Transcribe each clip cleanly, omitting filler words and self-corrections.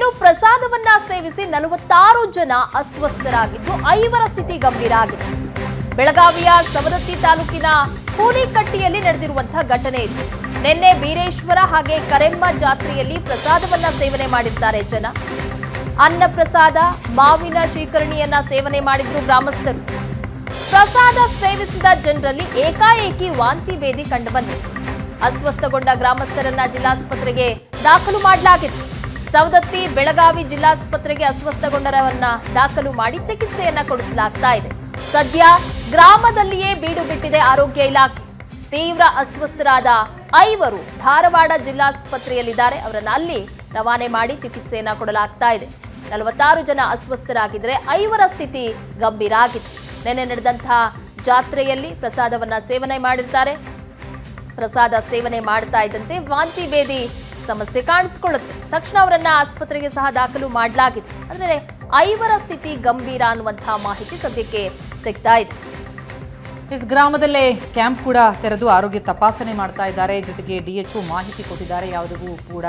ಇನ್ನು ಪ್ರಸಾದವನ್ನ ಸೇವಿಸಿ 46 ಜನ ಅಸ್ವಸ್ಥರಾಗಿದ್ದು 5 ಸ್ಥಿತಿ ಗಂಭೀರ ಆಗಿದೆ. ಬೆಳಗಾವಿಯ ಸವದತ್ತಿ ತಾಲೂಕಿನ ಹೂಲಿಕಟ್ಟಿಯಲ್ಲಿ ನಡೆದಿರುವಂತಹ ಘಟನೆ ಇದು. ನಿನ್ನೆ ಬೀರೇಶ್ವರ ಹಾಗೆ ಕರೆಮ್ಮ ಜಾತ್ರೆಯಲ್ಲಿ ಪ್ರಸಾದವನ್ನ ಸೇವನೆ ಮಾಡಿದ್ದಾರೆ ಜನ. ಅನ್ನ ಪ್ರಸಾದ, ಮಾವಿನ ಶ್ರೀಕರಣಿಯನ್ನ ಸೇವನೆ ಮಾಡಿದ್ರು ಗ್ರಾಮಸ್ಥರು. ಪ್ರಸಾದ ಸೇವಿಸಿದ ಜನರಲ್ಲಿ ಏಕಾಏಕಿ ವಾಂತಿ ಭೇದಿ ಕಂಡುಬಂದಿದೆ. ಅಸ್ವಸ್ಥಗೊಂಡ ಗ್ರಾಮಸ್ಥರನ್ನ ಜಿಲ್ಲಾಸ್ಪತ್ರೆಗೆ ದಾಖಲು ಮಾಡಲಾಗಿದೆ. ಸವದತ್ತಿ, ಬೆಳಗಾವಿ ಜಿಲ್ಲಾಸ್ಪತ್ರೆಗೆ ಅಸ್ವಸ್ಥಗೊಂಡರವನ್ನ ದಾಖಲು ಮಾಡಿ ಚಿಕಿತ್ಸೆಯನ್ನ ಕೊಡಿಸಲಾಗ್ತಾ ಇದೆ. ಸದ್ಯ ಗ್ರಾಮದಲ್ಲಿಯೇ ಬೀಡು ಬಿಟ್ಟಿದೆ ಆರೋಗ್ಯ ಇಲಾಖೆ. ತೀವ್ರ ಅಸ್ವಸ್ಥರಾದ 5 ಧಾರವಾಡ ಜಿಲ್ಲಾಸ್ಪತ್ರೆಯಲ್ಲಿದ್ದಾರೆ. ಅವರನ್ನ ಅಲ್ಲಿ ರವಾನೆ ಮಾಡಿ ಚಿಕಿತ್ಸೆಯನ್ನ ಕೊಡಲಾಗ್ತಾ ಇದೆ. 46 ಜನ ಅಸ್ವಸ್ಥರಾಗಿದ್ರೆ 5 ಸ್ಥಿತಿ ಗಂಭೀರ ಆಗಿದೆ. ನಿನ್ನೆ ನಡೆದಂತಹ ಜಾತ್ರೆಯಲ್ಲಿ ಪ್ರಸಾದವನ್ನ ಸೇವನೆ ಮಾಡಿರ್ತಾರೆ. ಪ್ರಸಾದ ಸೇವನೆ ಮಾಡ್ತಾ ಇದ್ದಂತೆ ವಾಂತಿ ಭೇದಿ ಸಮಸ್ಯೆ ಕಾಣಿಸಿಕೊಳ್ಳುತ್ತೆ. ತಕ್ಷಣ ಅವರನ್ನ ಆಸ್ಪತ್ರೆಗೆ ಸಹ ದಾಖಲು ಮಾಡಲಾಗಿದೆ. ಅಂದ್ರೆ 5 ಸ್ಥಿತಿ ಗಂಭೀರ ಅನ್ನುವಂತಹ ಮಾಹಿತಿ ಸದ್ಯಕ್ಕೆ ಸಿಗ್ತಾ ಇದೆ. ಇಸ್ ಗ್ರಾಮದಲ್ಲೇ ಕ್ಯಾಂಪ್ ಕೂಡ ತೆರೆದು ಆರೋಗ್ಯ ತಪಾಸಣೆ ಮಾಡ್ತಾ ಇದ್ದಾರೆ. ಜೊತೆಗೆ DHO ಮಾಹಿತಿ ಕೊಟ್ಟಿದ್ದಾರೆ. ಯಾವುದಿಗೂ ಕೂಡ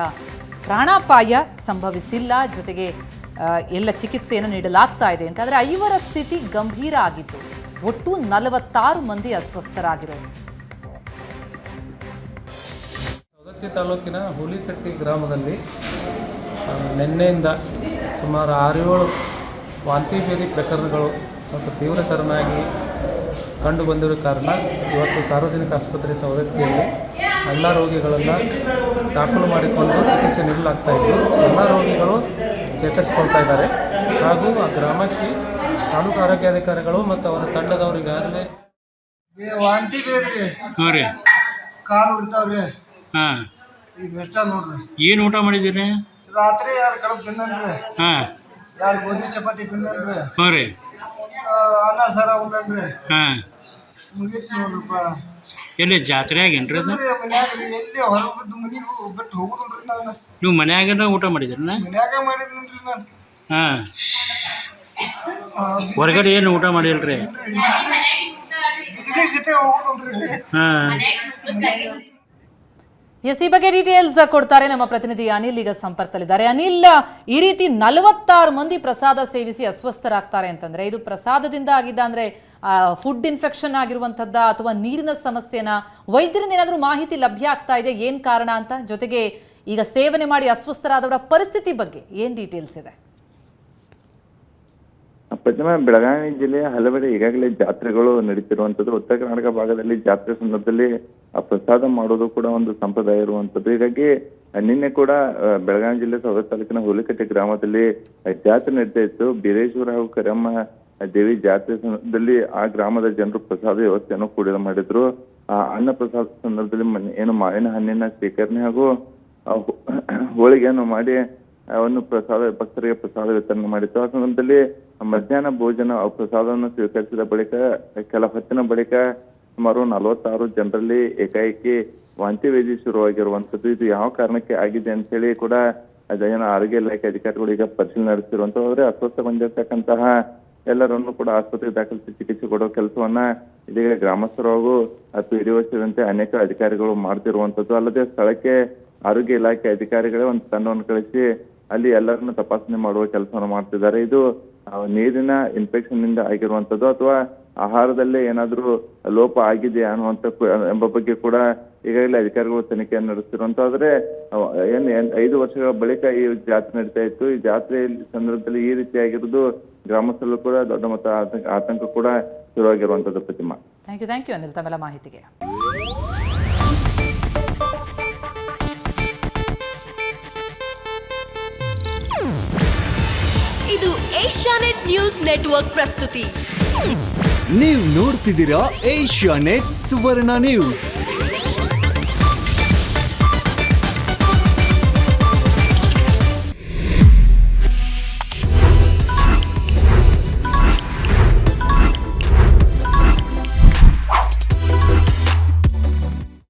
ಪ್ರಾಣಾಪಾಯ ಸಂಭವಿಸಿಲ್ಲ. ಜೊತೆಗೆ ಎಲ್ಲ ಚಿಕಿತ್ಸೆಯನ್ನು ನೀಡಲಾಗ್ತಾ ಇದೆ ಅಂತ. ಆದರೆ 5 ಸ್ಥಿತಿ ಗಂಭೀರ ಆಗಿತ್ತು. ಒಟ್ಟು 46 ಮಂದಿ ಅಸ್ವಸ್ಥರಾಗಿರೋದು. ಸವದತ್ತಿ ತಾಲೂಕಿನ ಹೂಲಿಕಟ್ಟಿ ಗ್ರಾಮದಲ್ಲಿ ನಿನ್ನೆಯಿಂದ ಸುಮಾರು 6-7 ವಾಂತಿ ಭೇದಿ ಪ್ರಕರಣಗಳು ಮತ್ತು ತೀವ್ರತರನಾಗಿ ಕಂಡು ಬಂದಿರೋ ಕಾರಣ ಇವತ್ತು ಸಾರ್ವಜನಿಕ ಆಸ್ಪತ್ರೆ ಸವದತ್ತಿಯಲ್ಲಿ ಎಲ್ಲ ರೋಗಿಗಳನ್ನು ದಾಖಲು ಮಾಡಿಕೊಂಡು ಚಿಕಿತ್ಸೆ ನೀಡಲಾಗ್ತಾ ಇದ್ದು ಎಲ್ಲ ರೋಗಿಗಳು ಚೇತರಿಸಿಕೊಳ್ತಾ ಇದ್ದಾರೆ. ಹಾಗೂ ಆ ಗ್ರಾಮಕ್ಕೆ ತಾಲೂಕು ಆರೋಗ್ಯಾಧಿಕಾರಿಗಳು ಮತ್ತು ಅವರ ತಂಡದವರಿಗಾಗಲೇ ವಾಂತಿ ಬೇದ್ರಿ ರೀ ಕಾಲು ಉಡ್ತಾವ್ರಿ. ಹಾಂ, ಈಗ ಎಷ್ಟ ನೋಡ್ರಿ. ಏನು ಊಟ ಮಾಡಿದ್ದೀರಿ? ರಾತ್ರಿ 2 ಕಡಬ್ ತಿನ್ನನ್ರಿ. ಹಾಂ, 2 ಗೋಧಿ ಚಪಾತಿ ತಿನ್ನನ್ರಿ. ಹ್ಞೂ ರೀ. ಅನ್ನ ಸಾರ ಉಣ್ಣನ್ರಿ. ಹಾಂ, ಮುಗೀತು ನೋಡ್ರಪ್ಪ. ಎಲ್ಲಿ ಜಾತ್ರೆ ಆಗೇನ್ರಿ ಅದು? ಮನ್ಯಾಗ ಎಲ್ಲಿ ಹೊರಗೆ ಬಿದ್ದು ಮನೆಗೆ ಬಿಟ್ಟು ಹೋಗುದಿಲ್ರಿ. ನಾನು ನೀವು ಮನ್ಯಾಗನ ಊಟ ಮಾಡಿದ್ರಿ? ಮನ್ಯಾಗ ಮಾಡಿದ್ರಿ ನಾನು. ಹಾಂ, ಹೊರಗಡೆ ಏನು ಊಟ ಮಾಡಿಲ್ರಿ? ಬಿಸಿಲಿಗೆ ಜೊತೆ ಹೋಗುದಿಲ್ರಿ. ಹಾಂ, ಎಸ್, ಈ ಬಗ್ಗೆ ಡೀಟೇಲ್ಸ್ ಕೊಡ್ತಾರೆ ನಮ್ಮ ಪ್ರತಿನಿಧಿ ಅನಿಲ್. ಈಗ ಸಂಪರ್ಕದಲ್ಲಿದ್ದಾರೆ. ಅನಿಲ್, ಈ ರೀತಿ 46 ಮಂದಿ ಪ್ರಸಾದ ಸೇವಿಸಿ ಅಸ್ವಸ್ಥರಾಗ್ತಾರೆ ಅಂತಂದ್ರೆ ಇದು ಪ್ರಸಾದದಿಂದ ಆಗಿದ್ದ ಅಂದ್ರೆ ಫುಡ್ ಇನ್ಫೆಕ್ಷನ್ ಆಗಿರುವಂತದ್ದ ಅಥವಾ ನೀರಿನ ಸಮಸ್ಯೆನ? ವೈದ್ಯರಿಂದ ಏನಾದರೂ ಮಾಹಿತಿ ಲಭ್ಯ ಆಗ್ತಾ ಇದೆ ಏನ್ ಕಾರಣ ಅಂತ? ಜೊತೆಗೆ ಈಗ ಸೇವನೆ ಮಾಡಿ ಅಸ್ವಸ್ಥರಾದವರ ಪರಿಸ್ಥಿತಿ ಬಗ್ಗೆ ಏನ್ ಡೀಟೇಲ್ಸ್ ಇದೆ? ಪ್ರತಿಮಾ, ಬೆಳಗಾವಿ ಜಿಲ್ಲೆಯ ಹಲವೆಡೆ ಈಗಾಗಲೇ ಜಾತ್ರೆಗಳು ನಡೀತಿರುವಂತದ್ದು. ಉತ್ತರ ಕರ್ನಾಟಕ ಭಾಗದಲ್ಲಿ ಜಾತ್ರೆ ಸಂದರ್ಭದಲ್ಲಿ ಪ್ರಸಾದ ಮಾಡೋದು ಕೂಡ ಒಂದು ಸಂಪ್ರದಾಯ ಇರುವಂತದ್ದು. ಹೀಗಾಗಿ ನಿನ್ನೆ ಕೂಡ ಬೆಳಗಾವಿ ಜಿಲ್ಲೆ ಸವದತ್ತಿ ತಾಲೂಕಿನ ಹೂಲಿಕಟ್ಟೆ ಗ್ರಾಮದಲ್ಲಿ ಜಾತ್ರೆ ನಡೀತಾ ಇತ್ತು. ಬೀರೇಶ್ವರ ಹಾಗೂ ಕರೆಮ್ಮ ದೇವಿ ಜಾತ್ರೆ ಸಂದರ್ಭದಲ್ಲಿ ಆ ಗ್ರಾಮದ ಜನರು ಪ್ರಸಾದ ವ್ಯವಸ್ಥೆಯನ್ನು ಕೂಡ ಮಾಡಿದ್ರು. ಅನ್ನ ಪ್ರಸಾದ ಸಂದರ್ಭದಲ್ಲಿ ಏನು ಮಾವಿನ ಹಣ್ಣಿನ ಸ್ವೀಕರಣೆ ಹಾಗೂ ಹೋಳಿಗೆಯನ್ನು ಮಾಡಿ ಅವನ್ನು ಭಕ್ತರಿಗೆ ಪ್ರಸಾದ ವಿತರಣೆ ಮಾಡಿತ್ತು. ಆ ಸಂದರ್ಭದಲ್ಲಿ ಮಧ್ಯಾಹ್ನ ಭೋಜನ ಪ್ರಸಾದವನ್ನು ಸ್ವೀಕರಿಸಿದ ಬಳಿಕ ಕೆಲ ಹೊತ್ತಿನ ಬಳಿಕ ಸುಮಾರು 46 ಜನರಲ್ಲಿ ಏಕಾಏಕಿ ವಾಂತಿ ಭೇದಿ ಶುರುವಾಗಿರುವಂತದ್ದು. ಇದು ಯಾವ ಕಾರಣಕ್ಕೆ ಆಗಿದೆ ಅಂತ ಹೇಳಿ ಕೂಡ ಜನ ಆರೋಗ್ಯ ಇಲಾಖೆ ಅಧಿಕಾರಿಗಳು ಈಗ ಪರಿಶೀಲನೆ ನಡೆಸಿರುವಂತದ್ದು. ಅಸ್ವಸ್ಥಗೊಂಡಿರ್ತಕ್ಕಂತಹ ಎಲ್ಲರನ್ನು ಕೂಡ ಆಸ್ಪತ್ರೆಗೆ ದಾಖಲಿಸಿ ಚಿಕಿತ್ಸೆ ಕೊಡುವ ಕೆಲಸವನ್ನ ಇದೀಗ ಗ್ರಾಮಸ್ಥರು ಹಾಗೂ PDO ಸೇರಿದಂತೆ ಅನೇಕ ಅಧಿಕಾರಿಗಳು ಮಾಡ್ತಿರುವಂತದ್ದು. ಅಲ್ಲದೆ ಸ್ಥಳಕ್ಕೆ ಆರೋಗ್ಯ ಇಲಾಖೆ ಅಧಿಕಾರಿಗಳೇ ಒಂದು ತಂಡವನ್ನು ಕಳಿಸಿ ಅಲ್ಲಿ ಎಲ್ಲರನ್ನು ತಪಾಸಣೆ ಮಾಡುವ ಕೆಲಸವನ್ನು ಮಾಡ್ತಿದ್ದಾರೆ. ಇದು ನೀರಿನ ಇನ್ಫೆಕ್ಷನ್ ನಿಂದ ಆಗಿರುವಂತದ್ದು ಅಥವಾ ಆಹಾರದಲ್ಲೇ ಏನಾದ್ರೂ ಲೋಪ ಆಗಿದೆ ಅನ್ನುವಂತ ಎಂಬ ಬಗ್ಗೆ ಕೂಡ ಈಗಾಗಲೇ ಅಧಿಕಾರಿಗಳು ತನಿಖೆಯನ್ನು ನಡೆಸ್ತಿರುವಂತಾದ್ರೆ 5 ವರ್ಷಗಳ ಬಳಿಕ ಈ ಜಾತ್ರೆ ನಡೀತಾ ಇತ್ತು. ಈ ಜಾತ್ರೆ ಸಂದರ್ಭದಲ್ಲಿ ಈ ರೀತಿಯಾಗಿರೋದು ಗ್ರಾಮಸ್ಥರು ಕೂಡ ದೊಡ್ಡ ಮಟ್ಟ ಆತಂಕ ಕೂಡ ಶುರುವಾಗಿರುವಂತದ್ದು. ಪ್ರತಿಮಾ, ಥ್ಯಾಂಕ್ ಯು ಅನಿಲ್ ತಮ್ಮೆಲ್ಲ ಮಾಹಿತಿಗೆ. ಇದು ಏಷ್ಯಾನೆಟ್ ನ್ಯೂಸ್ ನೆಟ್ವರ್ಕ್ ಪ್ರಸ್ತುತಿ. ನೀವು ನೋಡ್ತಿದ್ದೀರಾ ಏಷ್ಯಾನೆಟ್ ಸುವರ್ಣ ನ್ಯೂಸ್.